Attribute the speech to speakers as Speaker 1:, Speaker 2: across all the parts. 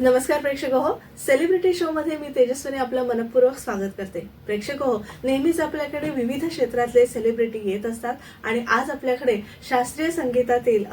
Speaker 1: नमस्कार प्रेक्षक हो, सेलिब्रिटी शो मध्ये मी तेजस्विनी आपलं मनपूर्वक स्वागत करते. प्रेक्षक हो, नेहमीच आपल्याकडे विविध क्षेत्रातले सेलिब्रिटी येत असतात आणि आज आपल्याकडे शास्त्रीय संगीतातील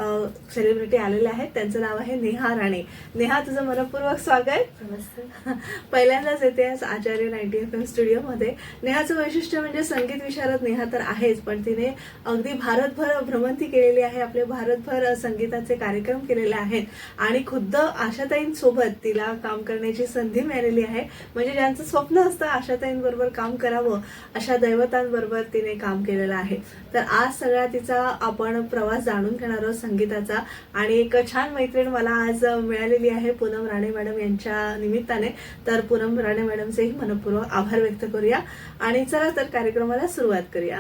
Speaker 1: सेलिब्रिटी आलेले आहेत. त्यांचं नाव आहे नेहा राणे. नेहा, तुझं मनपूर्वक स्वागत.
Speaker 2: नमस्ते.
Speaker 1: पहिल्यांदाच येते आज आचार्य 90 FM स्टुडिओ मध्ये. नेहाचं वैशिष्ट्य म्हणजे संगीत विशारद नेहा तर आहेच, पण तिने अगदी भारतभर भ्रमंती केलेली आहे. आपले भारतभर संगीताचे कार्यक्रम केलेले आहेत आणि खुद्द आशाताईंसोबत तिला काम करण्याची संधी मिळालेली आहे. म्हणजे ज्यांचं स्वप्न असतं आशाताईंबरोबर काम करावं, अशा दैवतांबरोबर तिने काम केलेलं आहे. तर आज सगळा तिचा आपण प्रवास जाणून घेणार आहोत संगीताचा. आणि एक छान मैत्रीण मला आज मिळालेली आहे पूनम राणे मॅडम यांच्या निमित्ताने. तर पूनम राणे मॅडमचेही मनपूर्वक आभार व्यक्त करूया आणि चला तर कार्यक्रमाला सुरुवात करूया.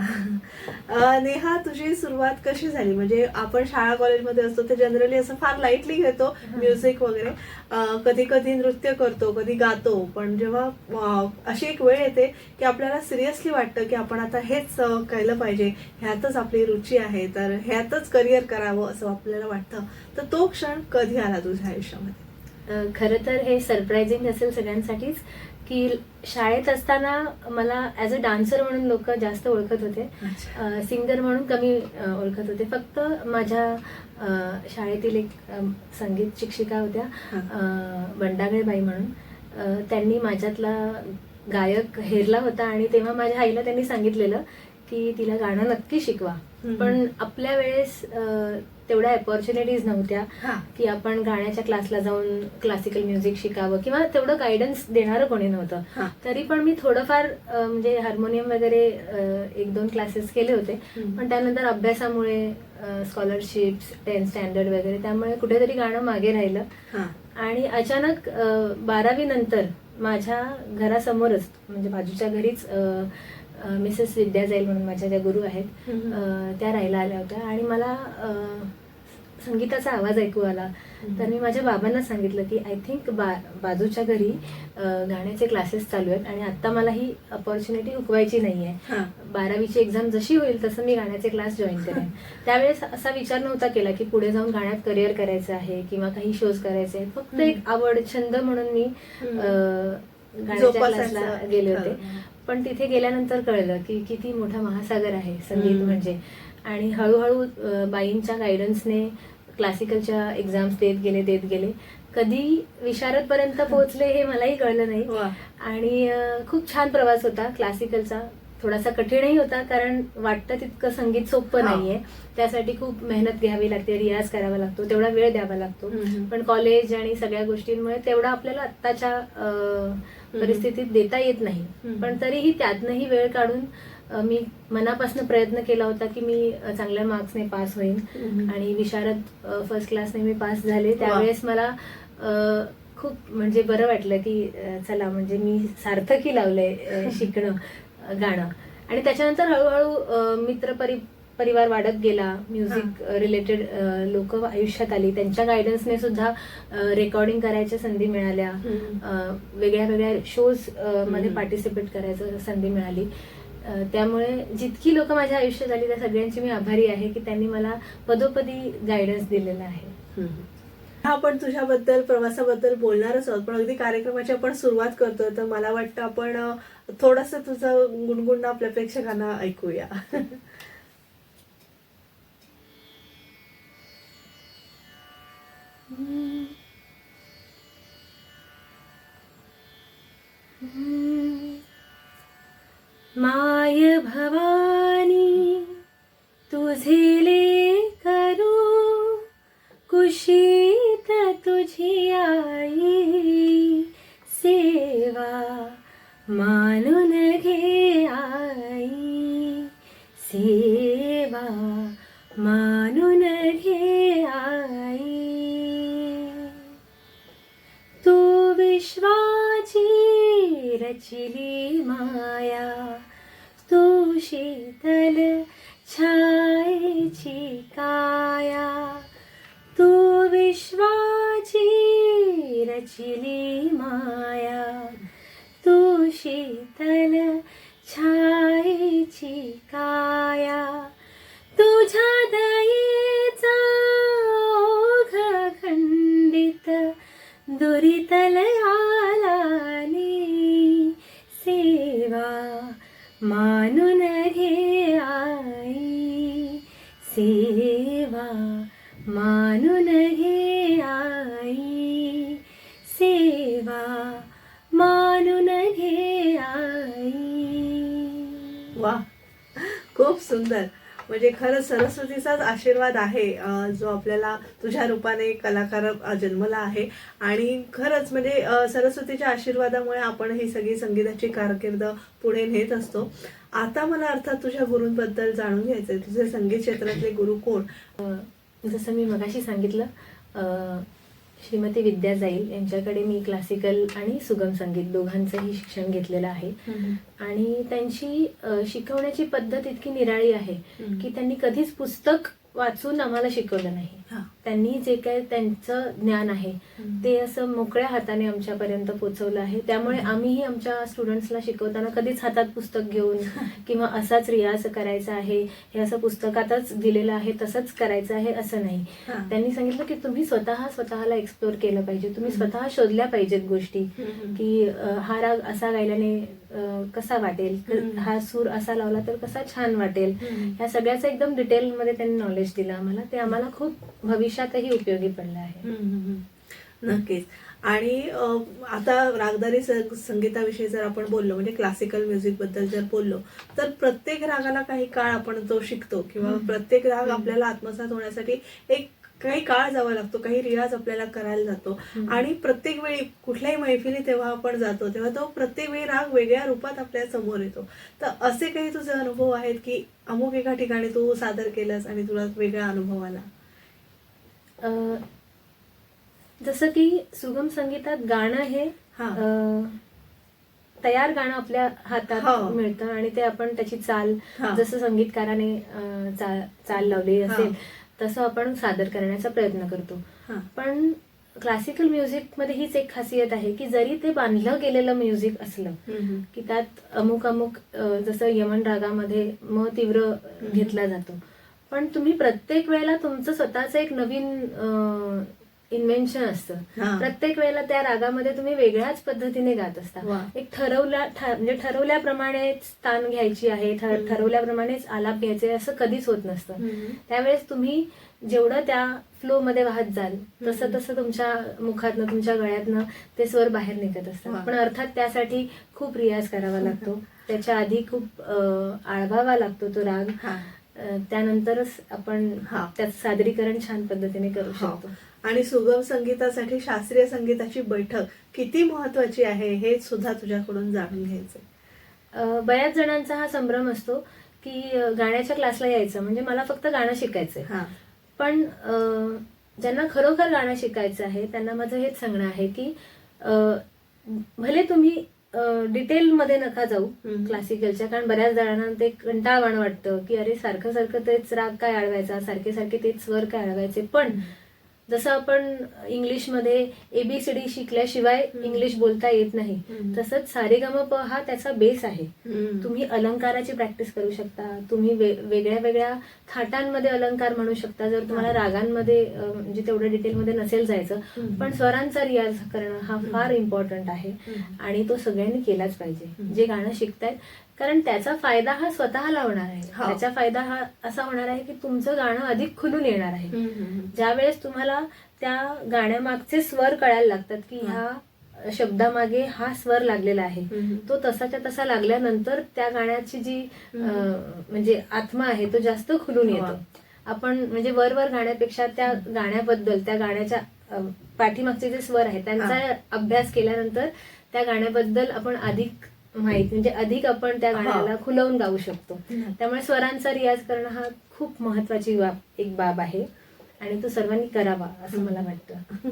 Speaker 1: नेहा, तुझी सुरुवात कशी झाली? म्हणजे आपण शाळा कॉलेजमध्ये असतो ते जनरली असं फार लाईटली घेतो म्युझिक वगैरे, कधी कधी नृत्य करतो, कधी गातो, पण जेव्हा अशी एक वेळ येते की आपल्याला सिरियसली वाटतं की आपण आता हेच केलं पाहिजे, ह्यातच आपली रुची आहे, तर ह्यातच करिअर करावं असं आपल्याला वाटतं, तर तो क्षण कधी आला तुझ्या आयुष्यामध्ये?
Speaker 2: खरं तर हे सरप्राइझिंग असेल सगळ्यांसाठीच की शाळेत असताना मला ॲज अ डान्सर म्हणून लोक जास्त ओळखत होते, सिंगर म्हणून कमी ओळखत होते. फक्त माझ्या शाळेतील एक संगीत शिक्षिका होत्या, बंडागळे बाई म्हणून. त्यांनी माझ्यातला गायक हेरला होता आणि तेव्हा माझ्या आईला त्यांनी सांगितलेलं की तिला गाणं नक्की शिकवा. पण आपल्या वेळेस तेवढ्या अपॉर्च्युनिटीज नव्हत्या की आपण गाण्याच्या क्लासला जाऊन क्लासिकल म्युझिक शिकावं किंवा तेवढं गायडन्स देणारं कोणी नव्हतं. तरी पण मी थोडंफार म्हणजे हार्मोनियम वगैरे 1-2 क्लासेस केले होते, पण त्यानंतर अभ्यासामुळे स्कॉलरशिप्स 10th स्टँडर्ड वगैरे, त्यामुळे कुठेतरी गाणं मागे राहिलं. आणि अचानक 12वी नंतर माझ्या घरासमोरच म्हणजे बाजूच्या घरीच मिसेस विद्या जाईल म्हणून माझ्या ज्या गुरु आहेत त्या राहायला आल्या होत्या आणि मला संगीताचा आवाज ऐकू आला. तर मी माझ्या बाबांना सांगितलं की आय थिंक बाजूच्या घरी गाण्याचे क्लासेस चालू आहेत आणि आता मला ही अपॉर्च्युनिटी हुकवायची नाहीये. 12वीची एक्झाम जशी होईल तसं मी गाण्याचे क्लास जॉईन करेन. त्यावेळेस असा विचार नव्हता केला की पुढे जाऊन गाण्यात करिअर करायचं आहे किंवा काही शोज करायचे आहेत. फक्त एक आवड, छंद म्हणून मी गाण्याच्या क्लासला गेले होते. पण तिथे गेल्यानंतर कळलं की किती मोठा महासागर आहे संगीत म्हणजे. आणि हळूहळू बाईंच्या गायडन्सने क्लासिकलच्या एक्झाम्स देत गेले. कधी विशारद पर्यंत पोहोचले हे मलाही कळलं नाही. आणि खूप छान प्रवास होता क्लासिकलचा. थोडासा कठीणही होता कारण वाटतं तितकं संगीत सोपं नाहीये. त्यासाठी खूप मेहनत घ्यावी लागते, रियाज करावा लागतो, तेवढा वेळ द्यावा लागतो. पण कॉलेज आणि सगळ्या गोष्टींमुळे तेवढा आपल्याला आत्ताच्या परिस्थितीत देता येत नाही. पण तरीही त्यातनंही वेळ काढून मी मनापासून प्रयत्न केला होता की मी चांगल्या मार्क्सने पास होईन आणि विशारद फर्स्ट क्लासने मी पास झाले. त्यावेळेस मला खूप म्हणजे बरं वाटलं की चला म्हणजे मी सार्थकी लावलंय शिकणं गाणं. आणि त्याच्यानंतर हळूहळू मित्र परिवार वाढत गेला. म्युझिक रिलेटेड लोक आयुष्यात आली, त्यांच्या गायडन्सने सुद्धा रेकॉर्डिंग करायच्या संधी मिळाल्या, वेगळ्या वेगळ्या शोज मध्ये पार्टिसिपेट करायचं संधी मिळाली. त्यामुळे जितकी लोक माझ्या आयुष्यात आली त्या सगळ्यांची मी आभारी आहे की त्यांनी मला पदोपदी गायडन्स दिलेला आहे.
Speaker 1: आपण तुझ्याबद्दल प्रवासाबद्दल बोलणारच आहोत, पण अगदी कार्यक्रमाची आपण सुरुवात करतोय तर मला वाटतं आपण थोडंसं तुझं गुणगुण आपल्या प्रेक्षकांना ऐकूया.
Speaker 2: माय भवानी तुझे लेकरू, कुशीत तुझी आई, सेवा मानून घे आई, सेवा मानून घे आई. तू विश्वाची रचिली माया, तू शीतल छायेची काया, तू विश्वाची रचिली माया, तू शीतल छायेची काया. तुझ्या दयेचा ओघ खंडित दुरितलयालाने सेवा मानून घे आई, सेवा मानून घे आई, सेवा मानून घे आई.
Speaker 1: वा, खूप सुंदर. म्हणजे खरंच सरस्वतीचाच आशीर्वाद आहे जो आपल्याला तुझ्या रूपाने कलाकार जन्मला आहे. आणि खरंच म्हणजे सरस्वतीच्या आशीर्वादामुळे आपण ही सगळी संगीताची कारकीर्द पुढे नेत असतो. आता मला अर्थात तुझ्या गुरूंबद्दल जाणून घ्यायचंय. तुझे संगीत क्षेत्रातले गुरु कोण?
Speaker 2: जसं मी मगाशी सांगितलं, श्रीमती विद्या जाईल यांच्याकडे मी क्लासिकल आणि सुगम संगीत दोघांचंही शिक्षण घेतलेलं आहे. आणि त्यांची शिकवण्याची पद्धत इतकी निराळी आहे की त्यांनी कधीच पुस्तक वाचून आम्हाला शिकवलं नाही. त्यांनी जे काही त्यांचं ज्ञान आहे ते असं मोकळ्या हाताने आमच्यापर्यंत पोहोचवलं आहे. त्यामुळे आम्हीही आमच्या स्टुडंट्सला शिकवताना कधीच हातात पुस्तक घेऊन किंवा असाच रियाज करायचा आहे, हे असं पुस्तकातच दिलेलं आहे तसंच करायचं आहे असं नाही. त्यांनी सांगितलं की तुम्ही स्वतःला एक्सप्लोर केलं पाहिजे, तुम्ही स्वतः शोधल्या पाहिजेत गोष्टी की हा राग असा गायल्याने कसा वाटेल, हा सूर असा लावला तर कसा छान वाटेल. ह्या सगळ्याचं एकदम डिटेलमध्ये त्यांनी नॉलेज दिलं आम्हाला. ते आम्हाला खूप भविष्यातही उपयोगी पडलं आहे.
Speaker 1: नक्कीच. आणि आता रागदारी संगीताविषयी जर आपण बोललो, म्हणजे क्लासिकल म्युझिक बद्दल जर बोललो, तर प्रत्येक रागाला काही काळ आपण तो शिकतो किंवा प्रत्येक राग आपल्याला आत्मसात होण्यासाठी काही काळ जावा लागतो, काही रियाज आपल्याला करायला जातो. आणि प्रत्येक वेळी कुठल्याही मैफिली तेव्हा आपण जातो तेव्हा तो प्रत्येक वेळी राग वेगळ्या रूपात आपल्या समोर येतो. तर असे काही तुझे अनुभव आहेत की अमुक एका ठिकाणी तू सादर केलंस आणि तुला वेगळा अनुभव आला?
Speaker 2: जसं की सुगम संगीतात गाणं हे तयार गाणं आपल्या हातात मिळतं आणि ते आपण त्याची चाल जसं संगीतकाराने चाल लावली असेल तसं आपण सादर करण्याचा प्रयत्न करतो. पण क्लासिकल म्युझिक मध्ये हीच एक खासियत आहे की जरी ते बांधलं गेलेलं म्युझिक असलं की त्यात अमुक जसं यमन रागामध्ये म तीव्र घेतला जातो, पण तुम्ही प्रत्येक वेळेला तुमचं स्वतःचं एक नवीन इन्व्हेन्शन असतं. प्रत्येक वेळेला त्या रागामध्ये तुम्ही वेगळ्याच पद्धतीने गात असता. एक म्हणजे ठरवल्याप्रमाणेच तान घ्यायची आहे, ठरवल्याप्रमाणेच आलाप घ्यायचे असं कधीच होत नसतं. त्यावेळेस तुम्ही जेवढं त्या फ्लो मध्ये वाहत जाल तसं तसं तुमच्या मुखातनं तुमच्या गळ्यातनं ते स्वर बाहेर निघत असतात. पण अर्थात त्यासाठी खूप रियाज करावा लागतो, त्याच्या आधी खूप आळवावा लागतो तो राग, त्यानंतरच आपण त्याचं सादरीकरण छान पद्धतीने करू शकतो.
Speaker 1: आणि सुगम संगीतासाठी शास्त्रीय संगीताची बैठक किती महत्वाची आहे हे सुद्धा तुझ्याकडून जाणून घ्यायचंय.
Speaker 2: बऱ्याच जणांचा हा संभ्रम असतो की गाण्याच्या क्लासला यायचं म्हणजे मला फक्त गाणं शिकायचंय. पण ज्यांना खरोखर गाणं शिकायचं आहे त्यांना माझं हेच सांगणं आहे की भले तुम्ही डिटेलमध्ये नका जाऊ क्लासिकलच्या, कारण बऱ्याच जणांना ते कंटाळवाणं वाटतं की अरे सारखं सारखं तेच राग काय अडवायचा, सारखे सारखे तेच स्वर काय अडवायचे. पण जसं आपण इंग्लिशमध्ये ABCD शिकल्याशिवाय इंग्लिश बोलता येत नाही, तसंच सारेगमप हा त्याचा बेस आहे. तुम्ही अलंकाराची प्रॅक्टिस करू शकता, तुम्ही वेगळ्या वेगळ्या थाटांमध्ये अलंकार म्हणू शकता जर तुम्हाला रागांमध्ये म्हणजे तेवढं डिटेलमध्ये नसेल जायचं. पण स्वरांचा रियाज करणं हा फार इम्पॉर्टंट आहे आणि तो सगळ्यांनी केलाच पाहिजे जे गाणं शिकतायत, कारण त्याचा फायदा हा स्वतःला होणार आहे. त्याचा फायदा हा असा होणार आहे की तुमचं गाणं अधिक खुलून येणार आहे. ज्यावेळेस तुम्हाला त्या गाण्यामागचे स्वर कळायला लागतात की ह्या शब्दामागे हा स्वर लागलेला आहे, तो तसाच्या तसा लागल्यानंतर त्या गाण्याची जी म्हणजे आत्मा आहे तो जास्त खुलून येतो. आपण म्हणजे वर गाण्यापेक्षा त्या गाण्याबद्दल, त्या गाण्याच्या पाठीमागचे जे स्वर आहेत त्यांचा अभ्यास केल्यानंतर त्या गाण्याबद्दल आपण अधिक माहिती म्हणजे अधिक आपण त्या गाण्याला खुलवून गाऊ शकतो. त्यामुळे स्वरांचा रियाज करणं हा खूप महत्वाची एक बाब आहे आणि तो सर्वांनी करावा असं मला वाटतं.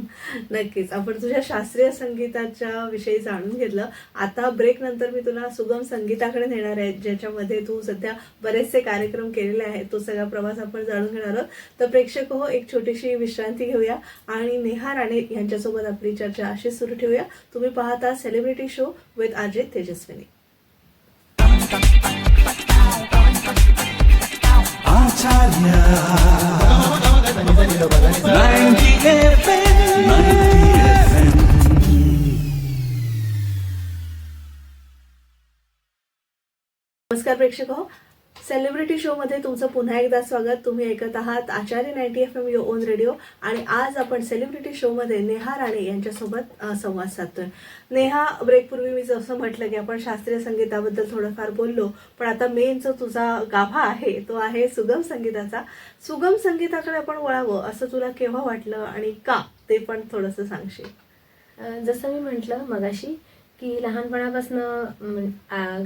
Speaker 1: नक्कीच. आपण तुझ्या शास्त्रीय संगीताच्या विषयी जाणून घेतलं. आता ब्रेक नंतर मी तुला सुगम संगीताकडे नेणार आहे, ज्याच्यामध्ये तू सध्या बरेचसे कार्यक्रम केलेले आहेत. तो सगळा प्रवास आपण जाणून घेणार आहोत. तर प्रेक्षक हो, एक छोटीशी विश्रांती घेऊया आणि नेहा राणे यांच्यासोबत आपली चर्चा अशी सुरू ठेवूया. तुम्ही पाहता celebrity show with RJ Tejaswini.
Speaker 3: Acharya 90 FM
Speaker 1: नमस्कार प्रेक्षक हो, सेलिब्रिटी शो मध्ये तुमचं पुन्हा एकदा स्वागत. तुम्ही ऐकत आहात आचार्य 90 FM युअर ओन रेडिओ आणि आज आपण सेलिब्रिटी शो मध्ये नेहा राणे यांच्यासोबत संवाद साधतोय. नेहा, ब्रेकपूर्वी मी जसं म्हटलं की आपण शास्त्रीय संगीताबद्दल थोडंफार बोललो, पण आता मेन जो तुझा गाभा आहे तो आहे सुगम संगीताचा. सुगम संगीताकडे आपण वळावं असं तुला केव्हा वाटलं आणि का, ते पण थोडंसं सांगशील?
Speaker 2: जसं मी म्हटलं मगाशी की लहानपणापासून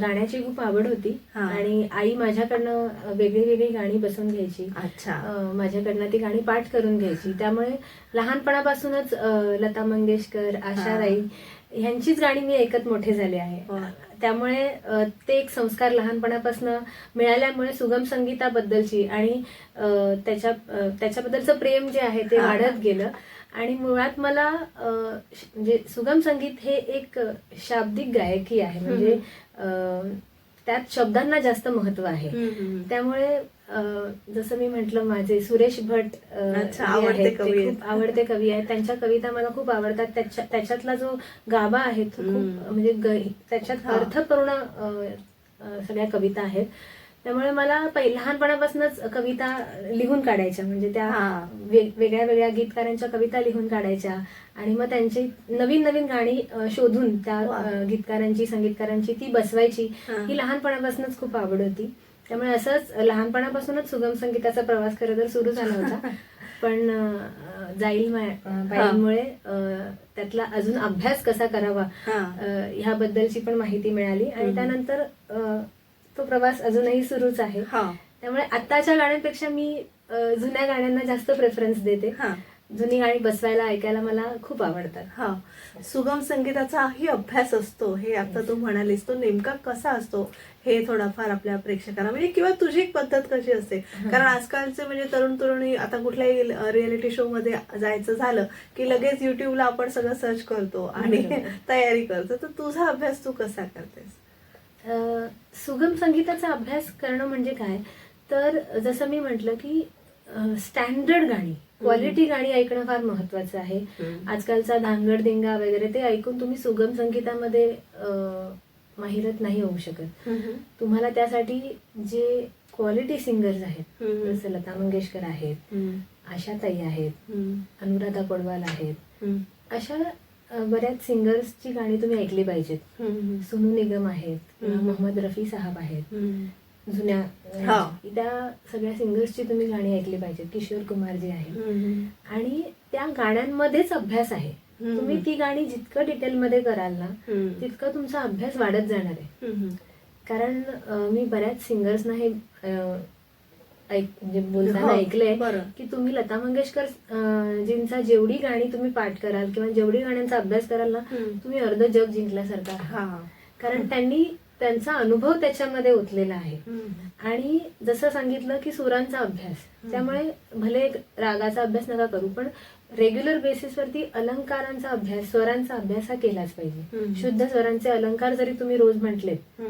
Speaker 2: गाण्याची खूप आवड होती आणि आई माझ्याकडनं वेगळी वेगळी गाणी बसवून घ्यायची.
Speaker 1: अच्छा.
Speaker 2: माझ्याकडनं ती गाणी पाठ करून घ्यायची. त्यामुळे लहानपणापासूनच लता मंगेशकर, आशाताई ह्यांचीच गाणी मी ऐकत मोठे झाले आहे. त्यामुळे ते एक लहानपणापासून मिळाल्यामुळे सुगम संगीताबद्दलची आणि त्याच्याबद्दलचं प्रेम जे आहे ते वाढत गेलं. आणि मुळात मला म्हणजे सुगम संगीत हे एक शाब्दिक गायकी आहे, म्हणजे त्यात शब्दांना जास्त महत्व आहे. त्यामुळे जसं मी म्हटलं, माझे सुरेश भट खूप आवडते कवी आहेत. त्यांच्या कविता मला खूप आवडतात. त्याच्यातला जो गाभा आहे तो खूप म्हणजे त्याच्यात अर्थपूर्ण सगळ्या कविता आहेत. त्यामुळे मला लहानपणापासूनच कविता लिहून काढायच्या, म्हणजे त्या वेगळ्या वेगळ्या गीतकारांच्या कविता लिहून काढायच्या आणि मग त्यांची नवीन नवीन गाणी शोधून त्या गीतकारांची, संगीतकारांची ती बसवायची. ही लहानपणापासूनच खूप आवड होती. त्यामुळे असंच लहानपणापासूनच सुगम संगीताचा प्रवास खरं तर सुरू झाला होता. पण पायरीमुळे त्यातला अजून अभ्यास कसा करावा ह्याबद्दलची पण माहिती मिळाली आणि त्यानंतर तो प्रवास अजूनही सुरूच आहे. त्यामुळे आताच्या गाण्यांपेक्षा मी जुन्या गाण्यांना जास्त प्रेफरन्स देते. जुनी गाणी बसवायला, ऐकायला मला खूप आवडतात.
Speaker 1: सुगम संगीताचाही अभ्यास असतो, हे आता तू म्हणालीस, तो नेमका कसा असतो हे थोडाफार आपल्या प्रेक्षकांना, म्हणजे किंवा तुझी एक पद्धत कशी असते? कारण आजकालचे म्हणजे तरुण तरुणी आता कुठल्याही रियालिटी शो मध्ये जायचं झालं की लगेच युट्यूबला आपण सगळं सर्च करतो आणि तयारी करतो. तर तुझा अभ्यास तू कसा करतेस?
Speaker 2: सुगम संगीताचा अभ्यास करणं म्हणजे काय, तर जसं मी म्हटलं की स्टँडर्ड गाणी, क्वालिटी गाणी ऐकणं फार महत्वाचं आहे. आजकालचा धांगड दिंगा वगैरे ते ऐकून तुम्ही सुगम संगीतामध्ये माहिरत नाही होऊ शकत. तुम्हाला त्यासाठी जे क्वालिटी सिंगर्स आहेत, जसं लता मंगेशकर आहेत, आशाताई आहेत, अनुराधा पौडवाल आहेत, अशा बऱ्याच सिंगर्सची गाणी तुम्ही ऐकली पाहिजेत. सोनू निगम आहेत, मोहम्मद रफी साहब आहेत, जुन्या त्या सगळ्या सिंगर्सची तुम्ही गाणी ऐकली पाहिजेत. किशोर कुमारजी आहेत आणि त्या गाण्यांमध्येच अभ्यास आहे. तुम्ही ती गाणी जितकं डिटेलमध्ये कराल ना, तितकं तुमचा अभ्यास वाढत जाणार आहे. कारण मी बऱ्याच सिंगर्सना हे म्हणजे बोलताना ऐकलंय की तुम्ही लता मंगेशकर जींचा जेवढी गाणी तुम्ही पाठ कराल किंवा जेवढी गाण्यांचा अभ्यास कराल ना, तुम्ही अर्ध जग जिंकल्यासारखा. कारण त्यांनी त्यांचा अनुभव त्याच्यामध्ये ओतलेला आहे. आणि जसं सांगितलं की सुरांचा अभ्यास, त्यामुळे भले रागाचा अभ्यास नका करू, पण रेग्युलर बेसिसवरती अलंकारांचा अभ्यास, स्वरांचा अभ्यास हा केलाच पाहिजे. शुद्ध स्वरांचे अलंकार जरी तुम्ही रोज म्हटलेत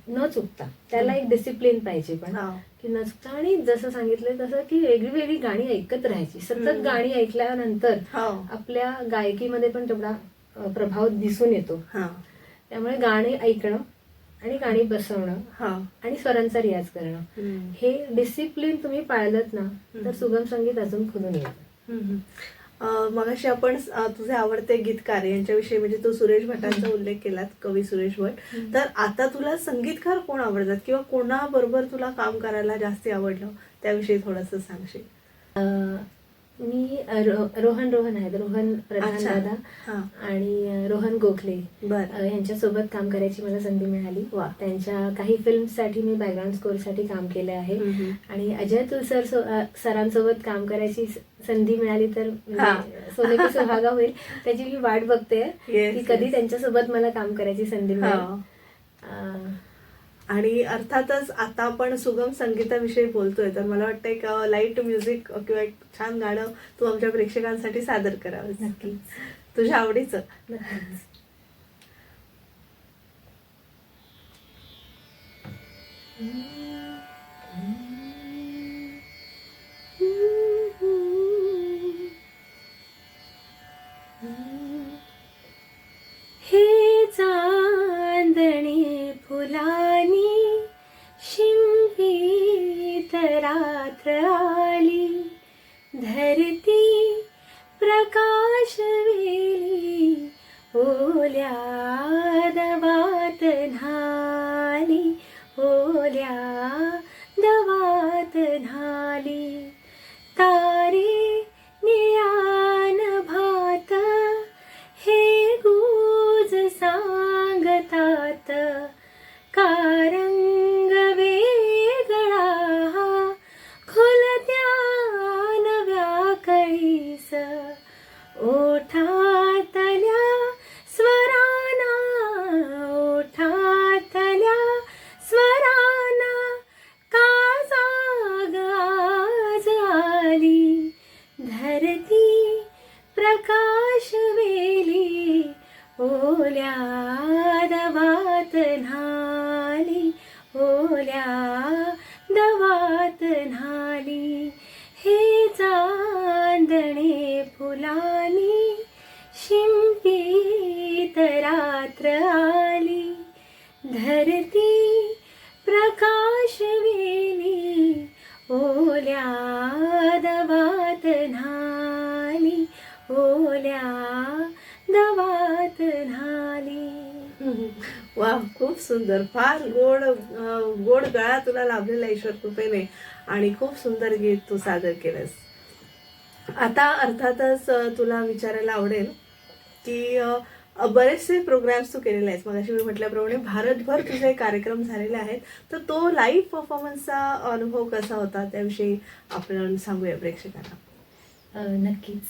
Speaker 2: न चुकता, त्याला एक डिसिप्लिन पाहिजे पण की न चुकता. आणि जसं सांगितलं तसं की वेगळी वेगळी गाणी ऐकत राहायची. सतत गाणी ऐकल्यानंतर आपल्या गायकीमध्ये पण तेवढा प्रभाव दिसून येतो. त्यामुळे गाणी ऐकणं आणि गाणी बसवणं आणि स्वरांचा रियाज करणं, हे डिसिप्लिन तुम्ही पाळलत ना, तर सुगम संगीत अजून खुलून येतं.
Speaker 1: मगाशी आपण तुझे आवडते गीतकार यांच्याविषयी, म्हणजे तू सुरेश भटांचा उल्लेख केलात, कवी सुरेश भट. तर आता तुला संगीतकार कोण आवडतात किंवा कोणाबरोबर तुला काम करायला जास्ती आवडलं, त्याविषयी थोडंसं सांगशील?
Speaker 2: मी रोहन आहेत, रोहन प्रधान दादा आणि रोहन गोखले यांच्यासोबत काम करायची मला संधी मिळाली. त्यांच्या काही फिल्मसाठी मी बॅकग्राऊंड स्कोर साठी काम केले आहे. आणि अजय तुलसर सरांसोबत काम करायची संधी मिळाली तर सोने की सुहागा होईल. त्याची मी वाट बघते की कधी त्यांच्यासोबत मला काम करायची संधी मिळेल.
Speaker 1: आणि अर्थातच आता आपण सुगम संगीताविषयी बोलतोय, तर मला वाटतं एक लाईट म्युझिक किंवा एक छान गाणं तू आमच्या प्रेक्षकांसाठी सादर करावं.
Speaker 2: नक्कीच,
Speaker 1: तुझ्या आवडीचं.
Speaker 2: हे चांदणी फुलानी ओल्या दवात न्हाली, ओल्या दवात न्हाली, तारे निळ्यान भात हे गुज सांगतात, कारंग वेगळा खुलत्या नव्या कळीस, ओठातल्या स्वराना, ओठातल्या स्वराना का जाग आज आली, धरती प्रकाश वेली, ओल्या दवात न्हाली, ओल्या दवात न्हाली, हे चांदणे फुलानी शिंपीत रात्र आली, धरती प्रकाश वेली, ओल्या दवात न्हाली, ओल्या दवात न्हाली.
Speaker 1: वा, खूप सुंदर, फार गोड गोड गळा तुला लाभलेला ईश्वर कृपेने आणि खूप सुंदर गीत तू सादर केलंस. आता अर्थातच तुला विचारायला आवडेल की बरेचसे प्रोग्राम्स तू केलेले आहेस. मगाशी मी म्हटल्याप्रमाणे भारतभर तुझे कार्यक्रम झालेले आहेत, तर तो लाईव्ह परफॉर्मन्सचा अनुभव कसा होता त्याविषयी आपण सांगूया प्रेक्षकांना.
Speaker 2: नक्कीच.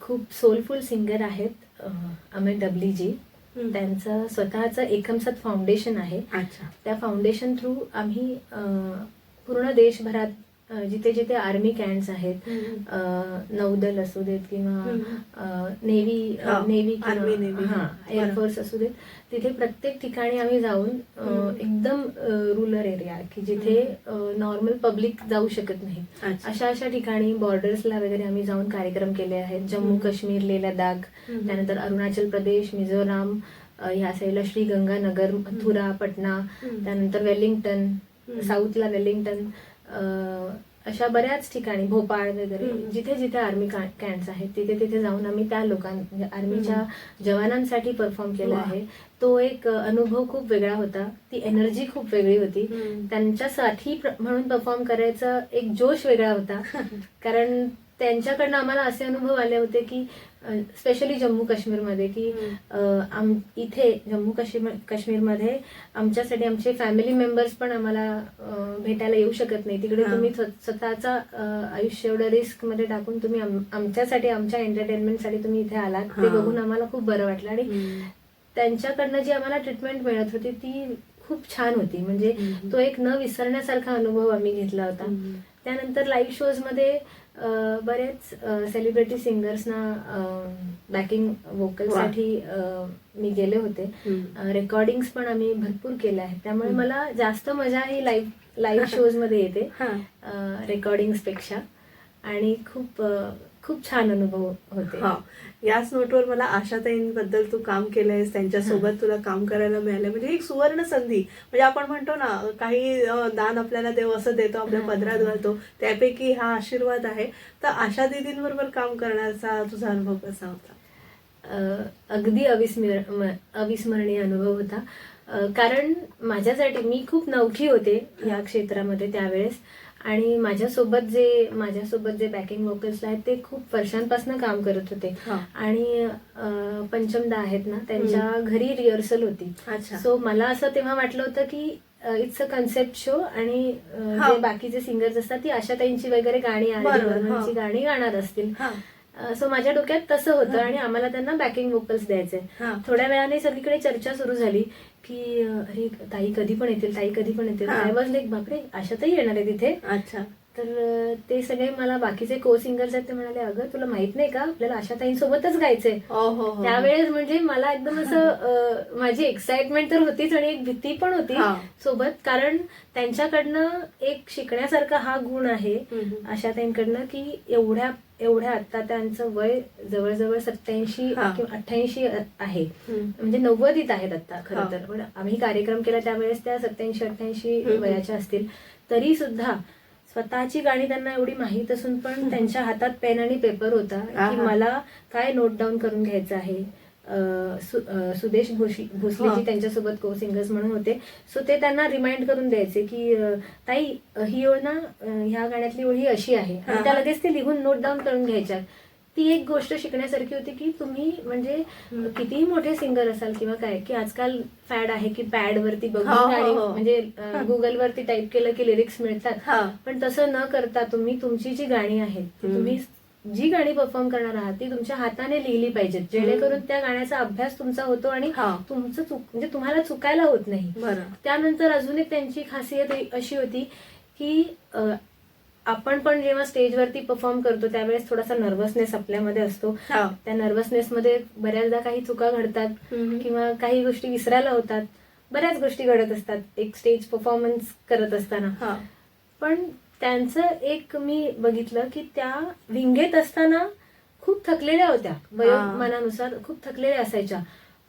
Speaker 2: खूप सोलफुल सिंगर आहेत अमित डबली जी. त्यांचं स्वतःचं एकमसत फाउंडेशन आहे.
Speaker 1: अच्छा.
Speaker 2: त्या फाउंडेशन थ्रू आम्ही पूर्ण देशभरात जिथे जिथे आर्मी कॅम्प्स आहेत, नौदल असू देत किंवा नेव्ही एअरफोर्स असू देत, तिथे प्रत्येक ठिकाणी आम्ही जाऊन एकदम रूरल एरिया की जिथे नॉर्मल पब्लिक जाऊ शकत नाही अशा ठिकाणी बॉर्डर्सला वगैरे आम्ही जाऊन कार्यक्रम केले आहेत. जम्मू काश्मीर, लेह लडाख, त्यानंतर अरुणाचल प्रदेश, मिझोराम, ह्या साईडला श्री गंगानगर, मथुरा, पटना, त्यानंतर वेलिंग्टन, साऊथला वेलिंग्टन, अशा बऱ्याच ठिकाणी, भोपाळ वगैरे, जिथे जिथे आर्मी कॅम्प्स आहेत तिथे तिथे जाऊन आम्ही त्या म्हणजे आर्मीच्या जवानांसाठी परफॉर्म केला आहे. तो एक अनुभव खूप वेगळा होता. ती एनर्जी खूप वेगळी होती. त्यांच्यासाठी म्हणून परफॉर्म करायचा एक जोश वेगळा होता. कारण त्यांच्याकडनं आम्हाला असे अनुभव आले होते की स्पेशली जम्मू काश्मीरमध्ये की इथे जम्मू काश्मीरमध्ये आमच्यासाठी आमचे फॅमिली मेंबर्स पण आम्हाला भेटायला येऊ शकत नाही. तिकडे तुम्ही स्वतःचा आयुष्य एवढं रिस्क मध्ये टाकून तुम्ही आमच्यासाठी, आमच्या एंटरटेनमेंटसाठी तुम्ही इथे आलात. ते बघून आम्हाला खूप बरं वाटलं आणि त्यांच्याकडनं जी आम्हाला ट्रीटमेंट मिळत होती ती खूप छान होती. म्हणजे तो एक न विसरण्यासारखा अनुभव आम्ही घेतला होता. त्यानंतर लाईव्ह शोज मध्ये बरेच सेलिब्रिटी सिंगर्सना बॅकिंग वोकलसाठी मी गेले होते. रेकॉर्डिंग्स पण आम्ही भरपूर केल्या आहेत. त्यामुळे मला जास्त मजा ही लाईव्ह शोज मध्ये येते रेकॉर्डिंग्स पेक्षा. आणि खूप खूप छान अनुभव होते.
Speaker 1: याच नोटवर मला आशाताईंबद्दल तू काम केलंयस, त्यांच्यासोबत तुला काम करायला मिळालं, म्हणजे एक सुवर्ण संधी. म्हणजे आपण म्हणतो ना, काही दान आपल्याला देव असं देतो, आपल्या पदरात घालतो, त्यापैकी हा आशीर्वाद आहे. तर आशा दीदींबरोबर काम करण्याचा तुझा अनुभव कसा होता?
Speaker 2: अगदी अविस्मरणीय अनुभव होता. कारण माझ्यासाठी मी खूप नवखी होते या क्षेत्रामध्ये त्यावेळेस. आणि माझ्यासोबत जे बॅकिंग वोकल्स आहेत ते खूप वर्षांपासून काम करत होते. आणि पंचमदा आहेत ना, त्यांच्या घरी रिहर्सल होती. सो मला असं तेव्हा वाटलं होतं की इट्स अ कन्सेप्ट शो आणि जे बाकीचे सिंगर्स असतात ती आशाताईंची वगैरे गाणी गाणी गाणार असतील. सो माझ्या डोक्यात तसं होतं आणि आम्हाला त्यांना बॅकिंग वोकल्स द्यायचे. थोड्या वेळाने सगळीकडे चर्चा सुरू झाली की अरे ताई कधी पण येतील. आय वॉज लाईक बापरे, आशाताई येणार आहे तिथे.
Speaker 1: अच्छा.
Speaker 2: तर ते सगळे मला बाकीचे को सिंगर्स आहेत ते म्हणाले, अगं तुला माहित नाही का आपल्याला आशाताईंसोबतच गायचंय. त्यावेळेस म्हणजे मला एकदम असं माझी एक्साइटमेंट तर होतीच आणि एक भीती पण होती सोबत. कारण त्यांच्याकडनं एक शिकण्यासारखा हा गुण आहे आशाताईंकडनं की एवढ्या आता त्यांचं वय जवळजवळ 87 किंवा 88 आहे. म्हणजे 90 आहेत आता खरं तर. पण आम्ही कार्यक्रम केला त्यावेळेस त्या 87-88 वयाच्या असतील. तरी सुद्धा स्वतःची गाणी त्यांना एवढी माहीत असून पण त्यांच्या हातात पेन आणि पेपर होता की मला काय नोट डाऊन करून घ्यायचं आहे, सुदेश भोसलेजी त्यांच्यासोबत को सिंगर्स म्हणून होते. सो ते त्यांना रिमाइंड करून द्यायचे की ताई ही ओळ ना ह्या गाण्यातली ओळ ही अशी आहे, आणि त्या लगेच ते लिहून नोट डाऊन करून घ्यायच्या. ती एक गोष्ट शिकण्यासारखी होती की तुम्ही म्हणजे कितीही मोठे सिंगर असाल किंवा काय, की आजकाल फॅड आहे की पॅड वरती बघून गाणी म्हणजे गुगल वरती टाईप केलं की लिरिक्स मिळतात, पण तसं न करता तुम्ही तुमची जी गाणी आहेत तुम्ही जी गाणी परफॉर्म करणार आहात ती तुमच्या हाताने लिहिली पाहिजेत, जेणेकरून त्या गाण्याचा अभ्यास तुमचा होतो आणि तुमचं म्हणजे तुम्हाला चुकायला होत नाही. त्यानंतर अजून एक त्यांची खासियत अशी होती की आपण पण जेव्हा स्टेजवरती परफॉर्म करतो त्यावेळेस थोडासा नर्वसनेस आपल्यामध्ये असतो. त्या नर्वसनेसमध्ये बऱ्याचदा काही चुका घडतात किंवा काही गोष्टी विसरायला होतात, बऱ्याच गोष्टी घडत असतात एक स्टेज परफॉर्मन्स करत असताना. पण त्यांचं एक मी बघितलं की त्या विंगेत असताना खूप थकलेल्या होत्या, वयोमानानुसार खूप थकलेल्या असायच्या,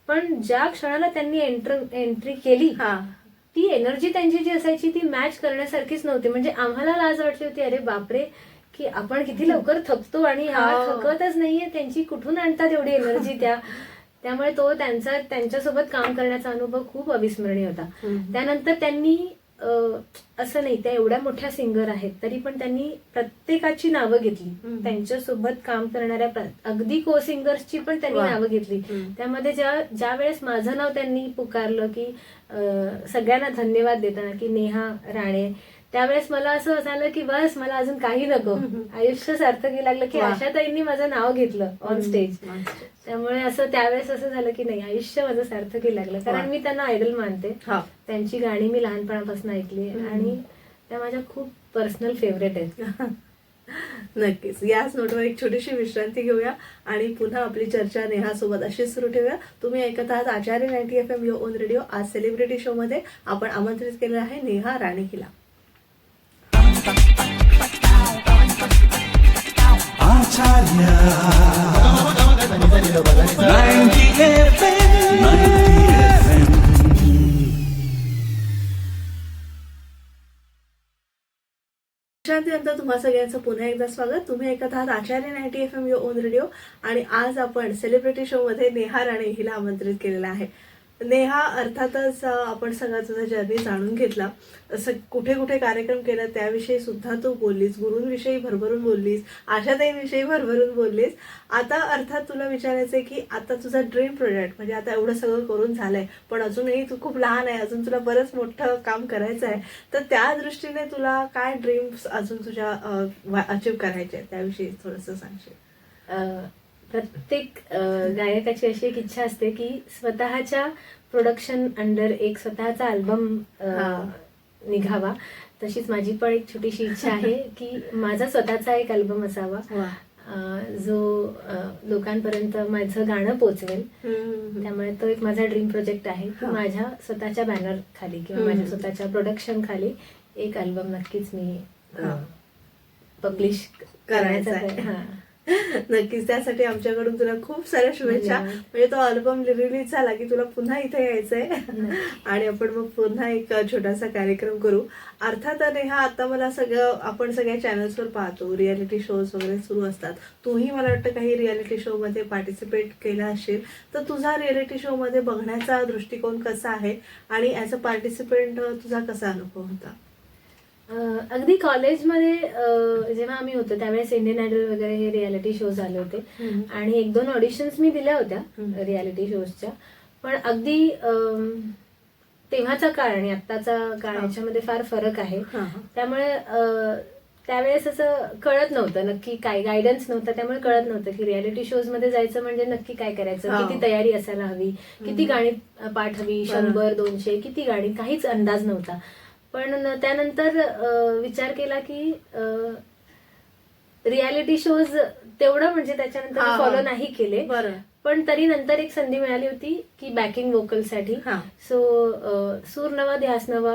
Speaker 2: पण ज्या क्षणाला त्यांनी एंट्री केली ती एनर्जी त्यांची जी असायची ती मॅच करण्यासारखीच नव्हती. म्हणजे आम्हाला लाज वाटली होती, अरे बापरे की आपण किती लवकर थकतो आणि थकतच नाहीये, त्यांची कुठून आणतात एवढी एनर्जी त्यामुळे तो त्यांच्यासोबत काम करण्याचा अनुभव खूप अविस्मरणीय होता. त्यानंतर त्यांनी असं नाही, त्या एवढ्या मोठ्या सिंगर आहेत तरी पण त्यांनी प्रत्येकाची नावं घेतली, त्यांच्यासोबत काम करणाऱ्या अगदी को सिंगर्सची पण त्यांनी नावं घेतली. त्यामध्ये ज्या वेळेस माझं नाव त्यांनी पुकारलं की सगळ्यांना धन्यवाद देताना की नेहा राणे, त्यावेळेस मला असं झालं की बस मला अजून काही नको, आयुष्य सार्थकी लागलं की आशाताईंनी माझं नाव घेतलं ऑन स्टेज. त्यामुळे असं त्यावेळेस असं झालं की नाही, आयुष्य माझं सार्थकी लागलं, कारण मी त्यांना आयडल मानते. त्यांची गाणी मी लहानपणापासून ऐकली आणि त्या माझ्या खूप पर्सनल फेवरेट आहेत.
Speaker 1: नक्कीच. याच नोटवर एक छोटीशी विश्रांती घेऊया आणि पुन्हा आपली चर्चा नेहासोबत अशीच सुरू ठेवूया. तुम्ही ऐकत आहात आचार्य 90 FM युअर ओन रेडिओ. आज सेलिब्रिटी शो मध्ये आपण आमंत्रित केलं आहे नेहा राणे हिला. विश्रांतीनंतर तुम्हा सगळ्यांचं पुन्हा एकदा स्वागत. तुम्ही ऐकत आहात आचार्य 90 FM युअर ओन रेडिओ आणि आज आपण सेलिब्रिटी शो मध्ये नेहा राणे हिला आमंत्रित केलेलं आहे. नेहा, अर्थातच आपण सगळा तुझा जर्नी जाणून घेतला, कुठे कुठे कार्यक्रम केला त्याविषयी सुद्धा तू बोललीस, गुरूंविषयी भरभरून बोललीस, आशाताईंविषयी भरभरून बोललीस. आता अर्थात तुला विचारायचंय की आता तुझा ड्रीम प्रोजेक्ट, म्हणजे आता एवढं सगळं करून झालंय पण अजूनही तू खूप लहान आहे, अजून तुला बरंच मोठं काम करायचं आहे, तर त्या दृष्टीने तुला काय ड्रीम्स अजून तुझ्या अचीव करायचे त्याविषयी थोडंसं सांगशील?
Speaker 2: प्रत्येक गायकाची अशी एक इच्छा असते की स्वतःच्या प्रोडक्शन अंडर एक स्वतःचा अल्बम निघावा. तशीच माझी पण एक छोटीशी इच्छा आहे की माझा स्वतःचा एक अल्बम असावा जो लोकांपर्यंत माझं गाणं पोचवेल. त्यामुळे तो एक माझा ड्रीम प्रोजेक्ट आहे की माझ्या स्वतःच्या बॅनर खाली किंवा माझ्या स्वतःच्या प्रोडक्शन खाली एक अल्बम नक्कीच मी पब्लिश करायचा.
Speaker 1: नक्कीच. त्यासाठी आमच्याकडून तुला खूप साऱ्या शुभेच्छा. म्हणजे तो अल्बम रिलीज झाला की तुला पुन्हा इथे यायचंय आणि आपण मग पुन्हा एक छोटासा कार्यक्रम करू. अर्थात नेहा, आता मला आपण सगळ्या चॅनल्सवर पाहतो, रियालिटी शोज वगैरे सुरू असतात. तूही मला वाटतं काही रियालिटी शो मध्ये पार्टिसिपेट केला असेल, तर तुझा रियालिटी शो मध्ये बघण्याचा दृष्टिकोन कसा आहे आणि ऍज अ पार्टिसिपेंट तुझा कसा अनुभव होता?
Speaker 2: अगदी कॉलेजमध्ये जेव्हा आम्ही होतो त्यावेळेस इंडियन आयडल वगैरे हे रियालिटी शोज आले होते आणि 1-2 ऑडिशन्स मी दिल्या होत्या रियालिटी शोजच्या. पण अगदी तेव्हाचा काळ आणि आत्ताचा काळ याच्यामध्ये फार फरक आहे. त्यामुळे त्यावेळेस असं कळत नव्हतं नक्की काय, गायडन्स नव्हता, त्यामुळे कळत नव्हतं की रियालिटी शोज मध्ये जायचं म्हणजे नक्की काय करायचं, किती तयारी असायला हवी, किती गाणी पाठ हवी, 100-200 किती गाणी, काहीच अंदाज नव्हता. पण त्यानंतर विचार केला की रियालिटी शोज तेवढं म्हणजे त्याच्यानंतर फॉलो नाही केले, पण तरी नंतर एक संधी मिळाली होती की बॅकिंग वोकलसाठी. सो सूर नवा ध्यास नवा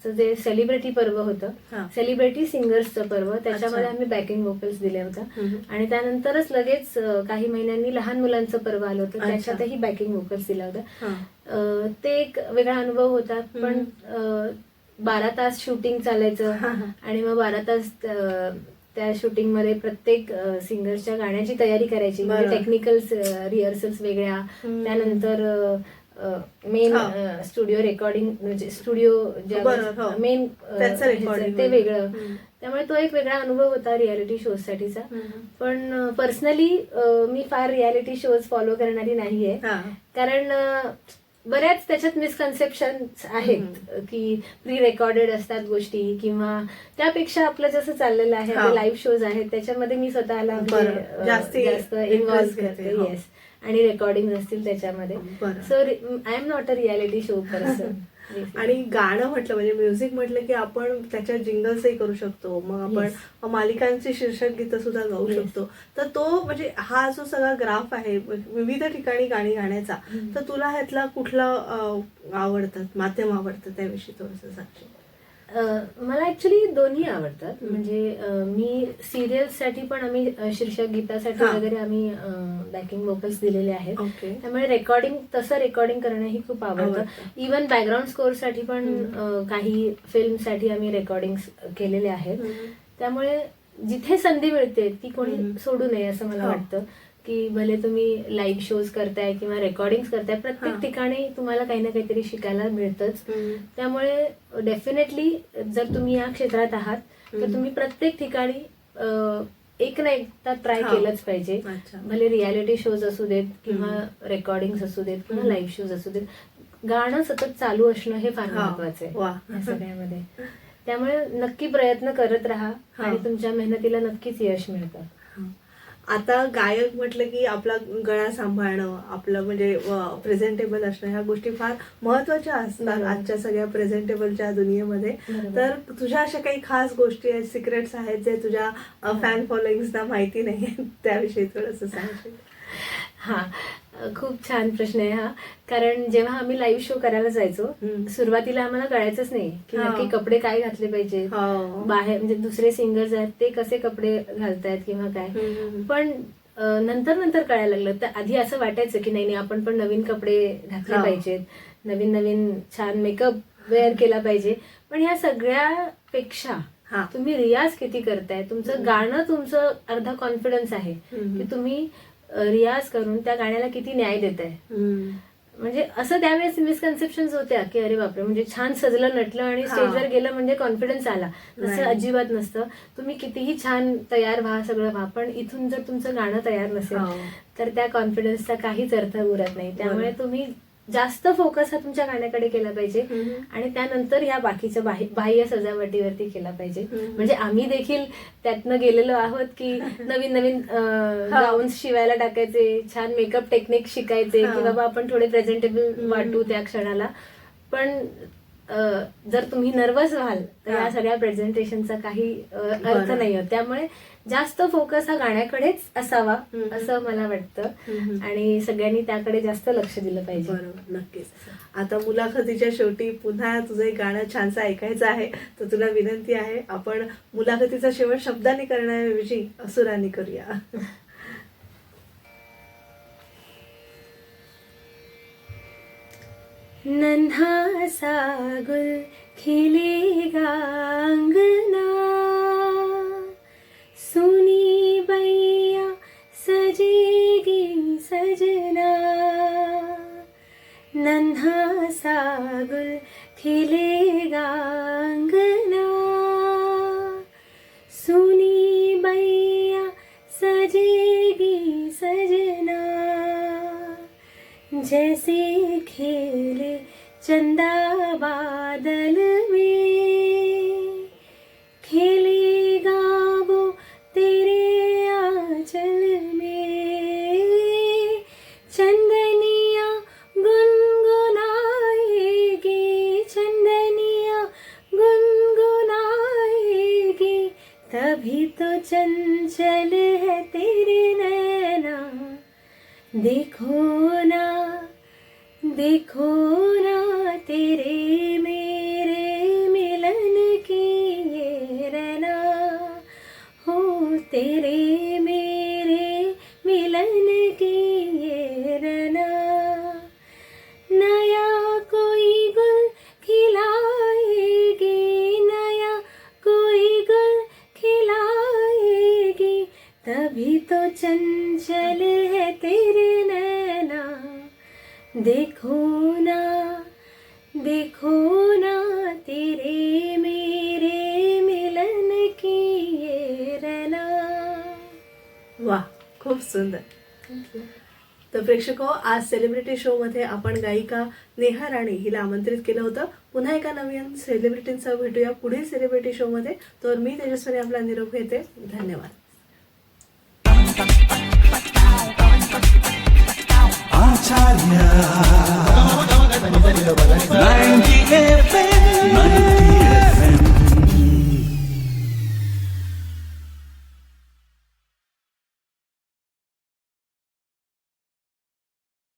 Speaker 2: जे सेलिब्रिटी पर्व होतं, सेलिब्रिटी सिंगर्सचं पर्व, त्याच्यामध्ये आम्ही बॅकिंग वोकल्स दिल्या होत्या आणि त्यानंतरच लगेच काही महिन्यांनी लहान मुलांचं पर्व आलं होतं, त्याच्यातही बॅकिंग वोकल्स दिल्या होत्या. ते एक वेगळा अनुभव होता. पण 12 तास शूटिंग चालायचं आणि मग 12 तास त्या शूटिंगमध्ये प्रत्येक सिंगरच्या गाण्याची तयारी करायची, म्हणजे
Speaker 1: बरं.
Speaker 2: टेक्निकल रिहर्सल्स वेगळ्या, त्यानंतर मेन स्टुडिओ रेकॉर्डिंग म्हणजे स्टुडिओ
Speaker 1: बरं, हो.
Speaker 2: मेन
Speaker 1: त्याचं recording
Speaker 2: ते वेगळं.
Speaker 1: हम्म.
Speaker 2: त्यामुळे तो एक वेगळा अनुभव होता रियालिटी शोज साठीचा.
Speaker 1: हम्म.
Speaker 2: पण पर्सनली मी फार रियालिटी शोज फॉलो करणारी नाहीये,
Speaker 1: हा.
Speaker 2: कारण बऱ्याच त्याच्यात मिसकन्सेप्शन आहेत की प्री रेकॉर्डेड असतात गोष्टी, किंवा त्यापेक्षा आपलं जसं चाललेलं आहे
Speaker 1: हा.
Speaker 2: लाईव्ह शोज आहेत त्याच्यामध्ये मी स्वतःला
Speaker 1: बरं.
Speaker 2: जास्त
Speaker 1: interest
Speaker 2: इन्व्हॉल्व्ह
Speaker 1: घेते,
Speaker 2: करते.
Speaker 1: हो.
Speaker 2: येस. आणि रेकॉर्डिंग असतील त्याच्यामध्ये.
Speaker 1: बरं.
Speaker 2: So I am not a reality show person.
Speaker 1: आणि गाणं म्हटलं म्हणजे म्युझिक म्हटलं की आपण त्याच्या जिंगल्सही करू शकतो, मग आपण
Speaker 2: Yes.
Speaker 1: मालिकांची शीर्षक गीतं सुद्धा गाऊ
Speaker 2: Yes.
Speaker 1: शकतो. तर तो म्हणजे हा जो सगळा ग्राफ आहे विविध ठिकाणी गाणी गाण्याचा, तर तुला ह्यातला कुठला आवडतात, माध्यम आवडतं, त्याविषयी थोडंसं सांगशील?
Speaker 2: मला ऍक्च्युली दोन्ही आवडतात. म्हणजे मी सिरियल्ससाठी पण आम्ही शीर्षक गीतासाठी
Speaker 1: हा.
Speaker 2: वगैरे आम्ही बॅकिंग वोकल्स दिलेले आहेत.
Speaker 1: ओके.
Speaker 2: त्यामुळे तसं रेकॉर्डिंग करणंही खूप आवडतं. इव्हन बॅकग्राऊंड स्कोअरसाठी पण काही फिल्मसाठी आम्ही रेकॉर्डिंग केलेले आहेत. त्यामुळे जिथे संधी मिळते ती कोणी सोडू नये असं मला
Speaker 1: हो.
Speaker 2: वाटतं, की भले तुम्ही लाईव्ह शोज करताय किंवा रेकॉर्डिंग करताय, प्रत्येक
Speaker 1: हा.
Speaker 2: ठिकाणी तुम्हाला काही ना काहीतरी शिकायला मिळतंच. त्यामुळे डेफिनेटली जर तुम्ही या क्षेत्रात आहात तर तुम्ही प्रत्येक ठिकाणी एक ना एकदा ट्राय
Speaker 1: हा.
Speaker 2: केलंच पाहिजे.
Speaker 1: अच्छा.
Speaker 2: भले रियालिटी शोज असू देत किंवा रेकॉर्डिंग असू देत किंवा लाईव्ह शोज असू देत, गाणं सतत चालू असणं हे फार
Speaker 1: हा.
Speaker 2: महत्वाचं आहे
Speaker 1: वा.
Speaker 2: या सगळ्यामध्ये. त्यामुळे नक्की प्रयत्न करत राहा
Speaker 1: हा.
Speaker 2: आणि तुमच्या मेहनतीला नक्कीच यश मिळतं.
Speaker 1: आता गायक म्हटलं की आपला गळा सांभाळणं, आपलं म्हणजे प्रेझेंटेबल असणं, ह्या गोष्टी फार महत्वाच्या असतात
Speaker 2: बरोबर.
Speaker 1: आजच्या सगळ्या प्रेझेंटेबलच्या दुनियेमध्ये.
Speaker 2: बरोबर.
Speaker 1: तर तुझ्या अशा काही खास गोष्टी आहेत, सिक्रेट्स आहेत जे तुझ्या फॅन फॉलोईंग्सना माहिती नाही, त्याविषयी थोडंसं सांगशील?
Speaker 2: हा, खूप छान प्रश्न आहे हा. कारण जेव्हा आम्ही लाईव्ह शो करायला जायचो, सुरुवातीला आम्हाला कळायचंच नाही की
Speaker 1: हा.
Speaker 2: नक्की कपडे काय घातले पाहिजे,
Speaker 1: हो.
Speaker 2: बाहेर म्हणजे दुसरे सिंगर्स आहेत ते कसे कपडे घालतायत किंवा काय. पण नंतर नंतर कळायला लागलं. तर आधी असं वाटायचं की नाही आपण पण नवीन कपडे घातले
Speaker 1: हा.
Speaker 2: पाहिजेत, नवीन नवीन छान मेकअप वेअर केला पाहिजे. पण ह्या सगळ्यापेक्षा
Speaker 1: हा.
Speaker 2: तुम्ही रियाज किती करताय, तुमचं गाणं तुमचं अर्धा कॉन्फिडन्स आहे की तुम्ही रियाज करून त्या गाण्याला किती न्याय देताय. म्हणजे असं त्यावेळेस मिसकन्सेप्शन होत्या की अरे बापरे, म्हणजे छान सजलं नटलं आणि स्टेजवर गेलं म्हणजे कॉन्फिडन्स आला. तसं अजिबात नसतं. तुम्ही कितीही छान तयार व्हा, सगळं व्हा, पण इथून जर तुमचं गाणं तयार नसेल तर त्या कॉन्फिडन्सचा काहीच अर्थ उरत नाही. त्यामुळे तुम्ही जास्त फोकस हा तुमच्या गाण्याकडे केला पाहिजे आणि त्यानंतर ह्या बाकीच्या बाह्य सजावटीवरती केला पाहिजे. म्हणजे आम्ही देखील त्यातनं गेलेलो आहोत की नवीन नवीन गाऊन्स शिवायला टाकायचे, छान मेकअप टेक्निक शिकायचे की बाबा आपण थोडे प्रेझेंटेबल वाटू त्या क्षणाला. पण जर तुम्ही नर्वस व्हाल तर या सगळ्या प्रेझेंटेशनचा काही अर्थ नाही होत. त्यामुळे जास्त फोकस हा गाण्याकडेच असावा असं मला वाटतं आणि सगळ्यांनी त्याकडे जास्त लक्ष दिलं पाहिजे.
Speaker 1: बरोबर, नक्कीच. आता मुलाखतीच्या शेवटी पुन्हा तुझं एक गाणं छानसं ऐकायचं आहे, तर तुला विनंती आहे आपण मुलाखतीचा शेवट शब्दांनी करण्याऐवजी सुरांनी करूया.
Speaker 2: नन्हा सा गुल खिलेगा अंगना, सुनी बैया सजेगी सजना. नन्हा सा गुल खिलेगा अंगना, सुनी बैया सजेगी सजना. जैसे खेले चंदा बादल में, खेलेगा वो तेरे आंचल में. चंदनिया गुनगुनाएगी, चंदनिया गुनगुनाएगी, तभी तो चंचल है तेरे नैना. देखो ना तेरे मेरे मिलन की ये रना, हो तेरे मेरे मिलन की ये रना. नया कोई गुल खिलाएगी, नया कोई गुल खिलाएगी, देखो ना तेरे मेरे मिलन की ये रना.
Speaker 1: वा, खूप सुंदर. तर प्रेक्षको, आज सेलिब्रिटी शो मध्ये आपण गायिका नेहा राणे हिला आमंत्रित केलं होतं. पुन्हा एका नवीन सेलिब्रिटींचा भेटूया पुढील सेलिब्रिटी शो मध्ये. तर मी तेजस्विनी आपला निरोप घेते. धन्यवाद.
Speaker 3: आचार्य